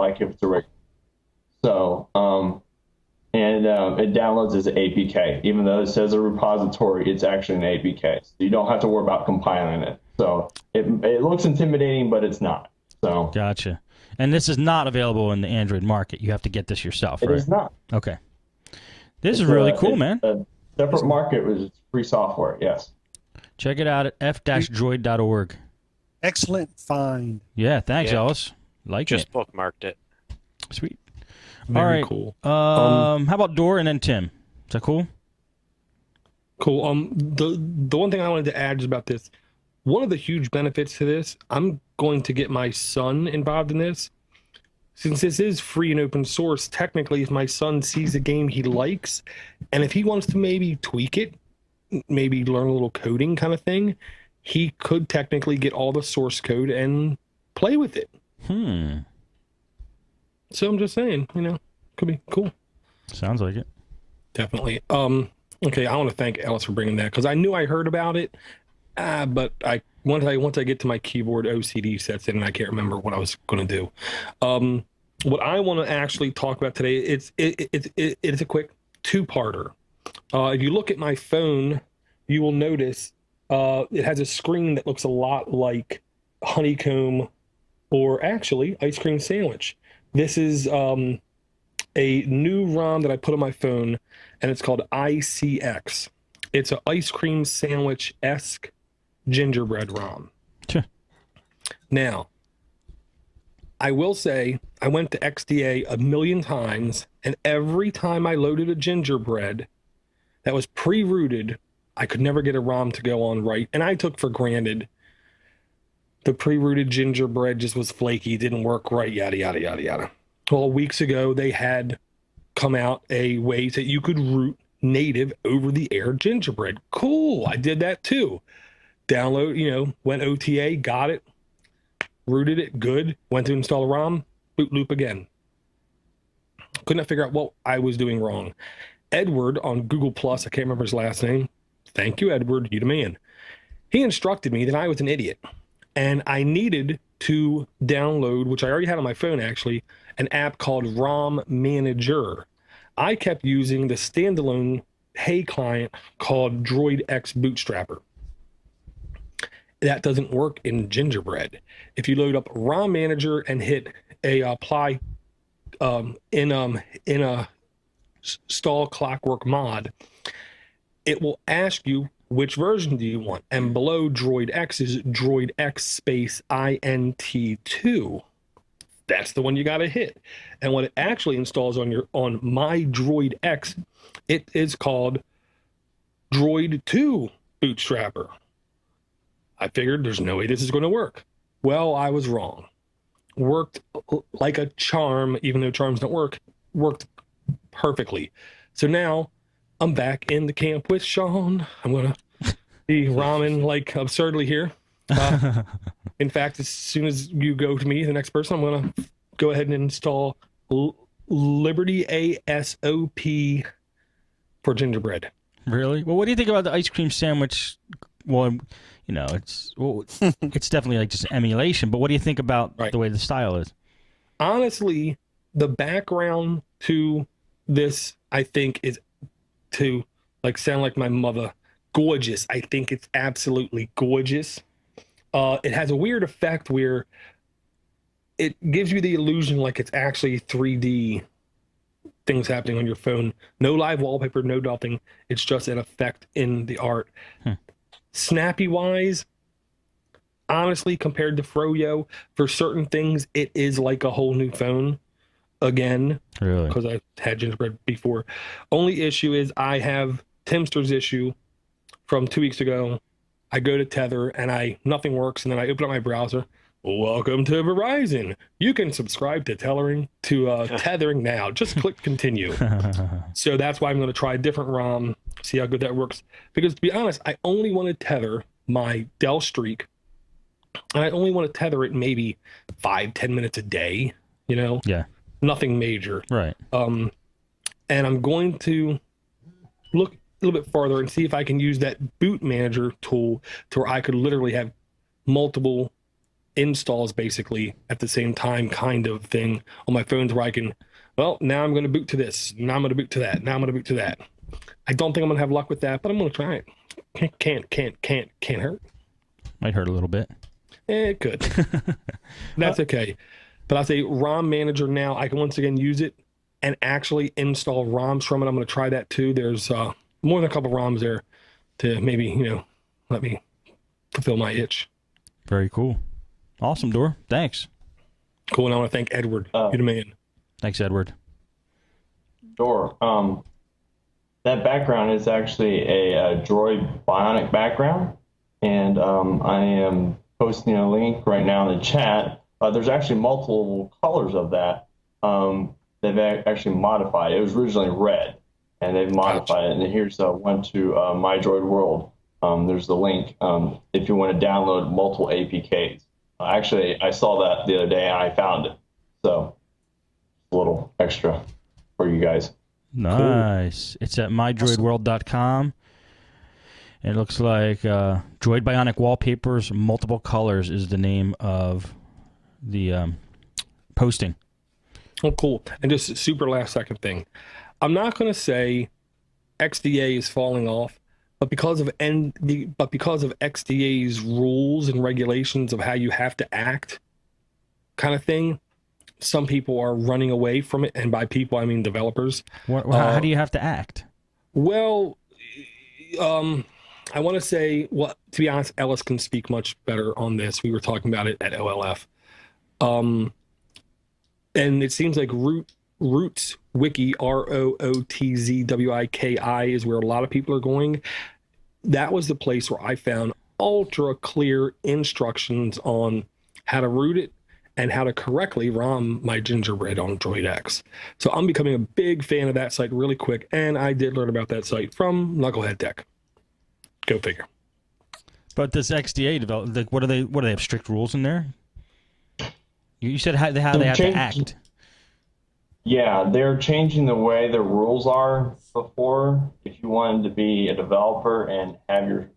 like if it's a regular. So, it downloads as an APK. Even though it says a repository, it's actually an APK. So you don't have to worry about compiling it. So it looks intimidating, but it's not. So Gotcha. And this is not available in the Android market. You have to get this yourself, it right? is not. Okay. This is really cool, man. A separate market with free software. Yes. Check it out at f-droid.org. Excellent find. Yeah, thanks, Yeah. Ellis. Like Just it. bookmarked it. Sweet. Very All right. cool. How about Door and then Tim? Is that cool? Cool. The one thing I wanted to add is about this. One of the huge benefits to this, I'm going to get my son involved in this. Since this is free and open source, technically, if my son sees a game he likes, and if he wants to maybe tweak it, maybe learn a little coding kind of thing, he could technically get all the source code and play with it. So I'm just saying, could be cool. Sounds like it. Definitely. Okay, I want to thank Ellis for bringing that because I knew I heard about it, but once I get to my keyboard, OCD sets in, and I can't remember what I was going to do. What I want to actually talk about today, it's a quick two-parter. If you look at my phone, you will notice it has a screen that looks a lot like honeycomb, or actually ice cream sandwich. This is a new ROM that I put on my phone, and it's called ICX. It's an ice cream sandwich-esque gingerbread ROM. Sure. Now, I will say I went to XDA a million times, and every time I loaded a gingerbread that was pre-rooted, I could never get a ROM to go on right. And I took for granted the pre-rooted gingerbread just was flaky, didn't work right, yada, yada, yada, yada. Well, weeks ago, they had come out a way that you could root native over-the-air gingerbread. Cool, I did that too. Download, went OTA, got it, rooted it, good. Went to install a ROM, boot loop again. Couldn't figure out what I was doing wrong. Edward on Google Plus, I can't remember his last name. Thank you, Edward, you the man. He instructed me that I was an idiot. And I needed to download, which I already had on my phone actually, an app called ROM Manager. I kept using the standalone Hey client called Droid X Bootstrapper. That doesn't work in Gingerbread. If you load up ROM Manager and hit a apply in a stall clockwork mod, it will ask you which version do you want, and below Droid X is Droid X space INT2. That's the one you got to hit. And what it actually installs on my Droid X, it is called Droid 2 Bootstrapper. I figured there's no way this is going to work. Well, I was wrong. Worked like a charm, even though charms don't work, worked perfectly. So now I'm back in the camp with Sean. I'm going to be ramen like absurdly here. In fact, as soon as you go to me, the next person, I'm going to go ahead and install Liberty ASOP for Gingerbread. Really? Well, what do you think about the ice cream sandwich? Well, it's definitely like just emulation, but what do you think about the way the style is? Honestly, the background to this, I think, is to sound like my mother. Gorgeous. I think it's absolutely gorgeous. It has a weird effect where it gives you the illusion like it's actually 3D things happening on your phone. No live wallpaper, no nothing. It's just an effect in the art. Snappy wise, honestly, compared to Froyo, for certain things, it is like a whole new phone again. Really? Because I've had Gingerbread before. Only issue is I have Timster's issue from 2 weeks ago. I go to Tether and nothing works, and then I open up my browser. Welcome to Verizon. You can subscribe to tethering now. Just click continue. So that's why I'm going to try a different ROM, see how good that works. Because to be honest, I only want to tether my Dell Streak, and I only want to tether it maybe 5-10 minutes a day. Yeah. Nothing major. Right. And I'm going to look a little bit farther and see if I can use that boot manager tool to where I could literally have multiple installs basically at the same time kind of thing on my phones where I can, well, now I'm going to boot to this. Now I'm going to boot to that. Now I'm going to boot to that. I don't think I'm going to have luck with that, but I'm going to try it. Can't hurt. Might hurt a little bit. It could. That's okay. But I'll say ROM Manager now, I can once again use it and actually install ROMs from it. I'm going to try that too. There's more than a couple ROMs there to maybe, let me fulfill my itch. Very cool. Awesome, Door. Thanks. Cool. And I want to thank Edward. You're the man. Thanks, Edward. Door. That background is actually a Droid Bionic background, and I am posting a link right now in the chat. There's actually multiple colors of that. They've actually modified it. It was originally red, and they've modified it. And here's one to My Droid World. There's the link if you want to download multiple APKs. Actually, I saw that the other day, and I found it. So, a little extra for you guys. Nice. Cool. It's at mydroidworld.com. And it looks like Droid Bionic Wallpapers, Multiple Colors is the name of the posting. Oh, cool. And just super last second thing. I'm not going to say XDA is falling off, but because of XDA's rules and regulations of how you have to act kind of thing, some people are running away from it. And by people, I mean developers. How do you have to act? Well, I want to say, well, to be honest, Ellis can speak much better on this. We were talking about it at OLF. And it seems like Roots Wiki, ROOTZWIKI, is where a lot of people are going. That was the place where I found ultra clear instructions on how to root it and how to correctly ROM my gingerbread on Droid X. So I'm becoming a big fan of that site really quick, and I did learn about that site from Knucklehead Tech. Go figure. But this XDA develop, like, what do they have strict rules in there? You said how they have to act. Yeah, they're changing the way the rules are. Before, if you wanted to be a developer and have you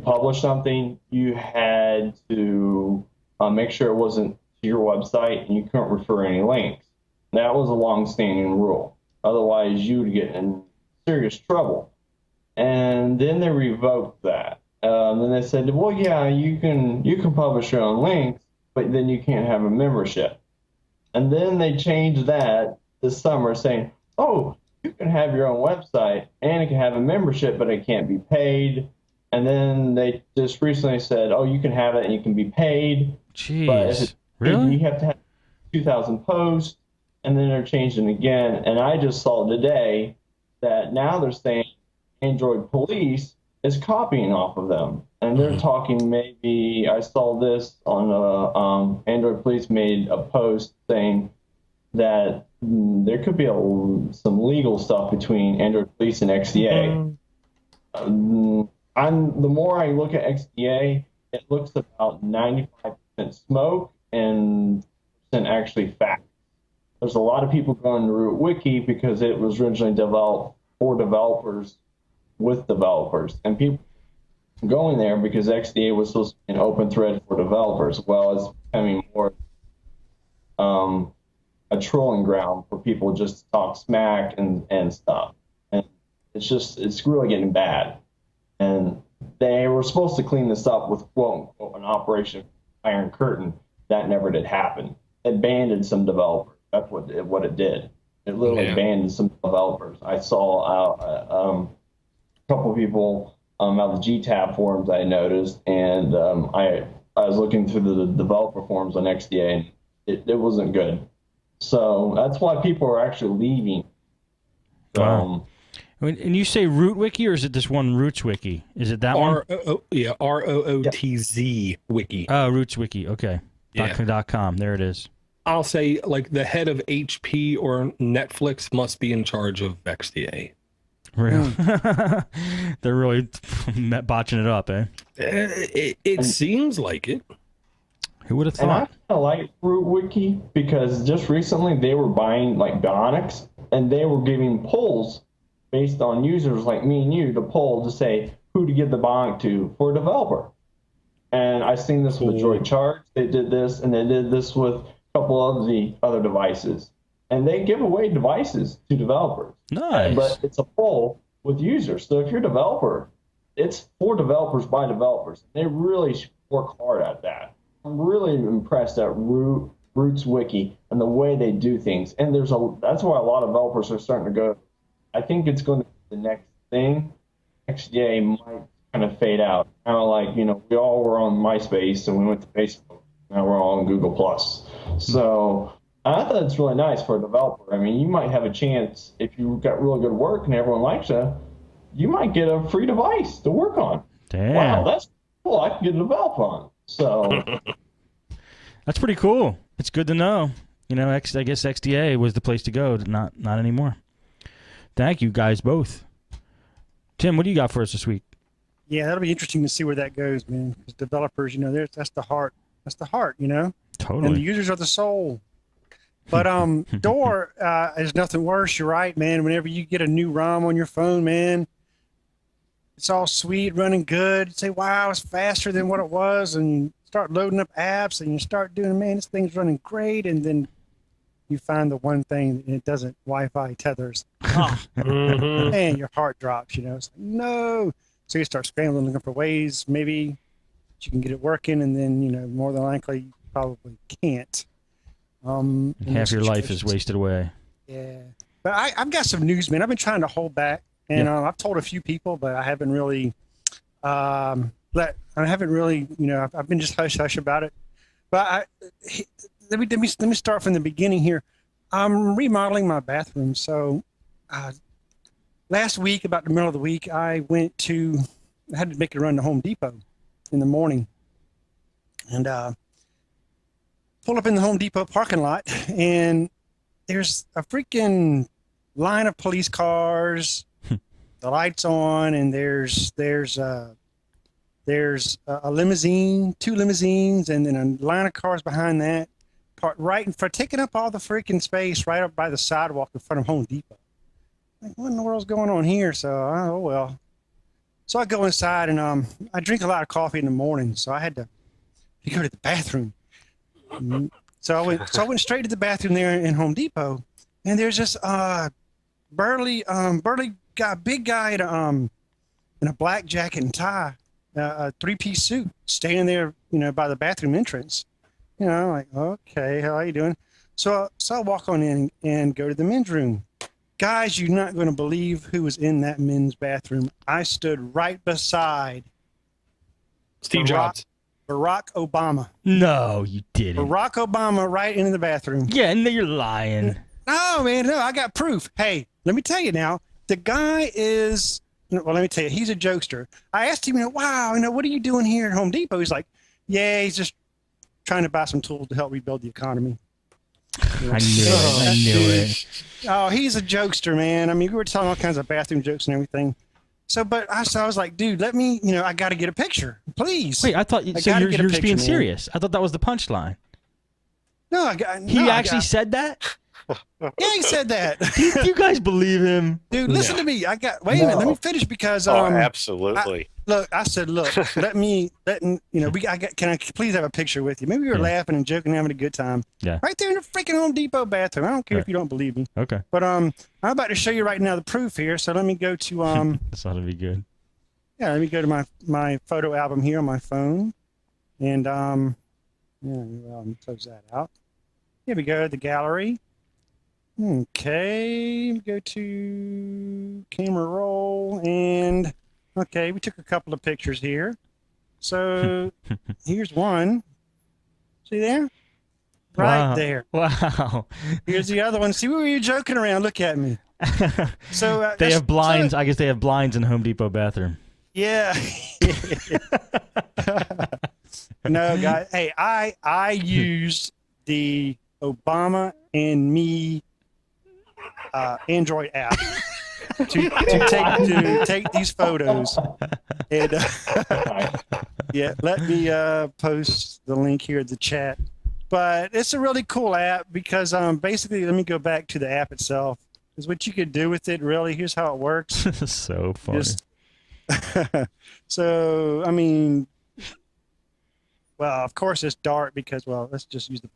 publish something, you had to make sure it wasn't to your website and you couldn't refer any links. That was a long-standing rule. Otherwise, you would get in serious trouble. And then they revoked that. And they said, well, yeah, you can publish your own links, but then you can't have a membership. And then they changed that this summer, saying, oh, you can have your own website and it can have a membership, but it can't be paid. And then they just recently said, oh, you can have it and you can be paid. Jeez, but really? You have to have 2,000 posts. And then they're changing again. And I just saw today that now they're saying Android Police is copying off of them. And they're talking, maybe I saw this on Android Police made a post saying that there could be some legal stuff between Android Police and XDA. The more I look at XDA, it looks about 95% smoke and percent actually fact. There's a lot of people going to Root Wiki because it was originally developed for developers with developers, and people going there because XDA was supposed to be an open thread for developers. Well, it's becoming more a trolling ground for people just to talk smack and stuff. And it's really getting bad. And they were supposed to clean this up with quote unquote an Operation Iron Curtain. That never did happen. It abandoned some developers. That's what it did. It literally abandoned some developers. I saw a couple of people out of the GTAB forums I noticed, and I was looking through the developer forums on XDA, and it wasn't good. So that's why people are actually leaving. Wow. And you say Root Wiki, or is it this one Roots Wiki? Is it that one? ROOTZ Wiki. Oh, Roots Wiki. Okay. Yeah. .com. There it is. I'll say, like, the head of HP or Netflix must be in charge of XDA. Really? They're really botching it up, eh? It seems like it. Who would have thought? And I kind of like Root Wiki because just recently they were buying like Bionics, and they were giving polls based on users like me and you to poll to say who to give the Bionic to for a developer. And I've seen this with Droid Charge. They did this, and they did this with a couple of the other devices. And they give away devices to developers. Nice. But it's a poll with users. So if you're a developer, it's for developers by developers. They really work hard at that. I'm really impressed at Roots Wiki and the way they do things. And that's why a lot of developers are starting to go, I think it's going to be the next thing. XDA might kind of fade out. Kind of like, we all were on MySpace and we went to Facebook. Now we're all on Google Plus. So I thought it's really nice for a developer. I mean, you might have a chance if you got really good work and everyone likes you might get a free device to work on. Damn. Wow, that's cool. I can get a develop on. So that's pretty cool. It's good to know. I guess XDA was the place to go. Not anymore. Thank you guys both. Tim, what do you got for us this week? Yeah, that'll be interesting to see where that goes, man. Because developers, that's the heart. That's the heart, Totally. And the users are the soul. But Door is nothing worse. You're right, man. Whenever you get a new ROM on your phone, man, it's all sweet, running good. You say, wow, it's faster than what it was. And you start loading up apps and you start doing, man, this thing's running great. And then you find the one thing and it doesn't Wi-Fi tethers. Oh, man, your heart drops, It's like, no. So you start scrambling, looking for ways maybe you can get it working. And then, more than likely, you probably can't. Half your life is wasted away. Yeah. But I've got some news, man. I've been trying to hold back. And I've told a few people, but I haven't really I've been just hush about it. But let me start from the beginning here. I'm remodeling my bathroom. So last week, about the middle of the week, I had to make a run to Home Depot in the morning. And pull up in the Home Depot parking lot, and there's a freaking line of police cars, the lights on, and there's a limousine, 2 limousines, and then a line of cars behind that, right in front, taking up all the freaking space right up by the sidewalk in front of Home Depot. Like, what in the world's going on here? So, oh well. So I go inside, and I drink a lot of coffee in the morning, so I had to go to the bathroom. So I went straight to the bathroom there in Home Depot, and there's this burly guy, big guy in a black jacket and tie, a 3-piece suit, standing there, by the bathroom entrance. Like, okay, how are you doing? So I walk on in and go to the men's room. Guys, you're not going to believe who was in that men's bathroom. I stood right beside Steve Jobs. Barack Obama. No, you didn't. Barack Obama right into the bathroom. Yeah, no, you're lying. No, man, no, I got proof. Hey, let me tell you now, the guy is, well, let me tell you, he's a jokester. I asked him, wow, what are you doing here at Home Depot? He's like, yeah, he's just trying to buy some tools to help rebuild the economy. I knew it. Oh, he's a jokester, man. I mean, we were telling all kinds of bathroom jokes and everything. So, I was like, dude, let me, I got to get a picture, please. Wait, I thought you're just being serious. I thought that was the punchline. No, he actually said that? Yeah, he said that. Do you guys believe him? Dude, listen to me. Wait a minute. Let me finish because absolutely. I said, look, can I please have a picture with you? Maybe we were laughing and joking, having a good time. Yeah. Right there in the freaking Home Depot bathroom. I don't care if you don't believe me. Okay. But I'm about to show you right now the proof here. So let me go to this ought to be good. Yeah, let me go to my photo album here on my phone, and close that out. Here we go, the gallery. Okay, go to camera roll, and okay, we took a couple of pictures here. So here's one. See there? Right there. Wow. Here's the other one. See, we were joking around. Look at me. So they have blinds. I guess they have blinds in the Home Depot bathroom. Yeah. No, guys. Hey, I used the Obama and Me Android app to take these photos. And yeah, let me post the link here in the chat. But it's a really cool app because basically, let me go back to the app itself. Is what you could do with it. Really, here's how it works. This is so funny. So I mean, Well, of course it's dark because, well, let's just use the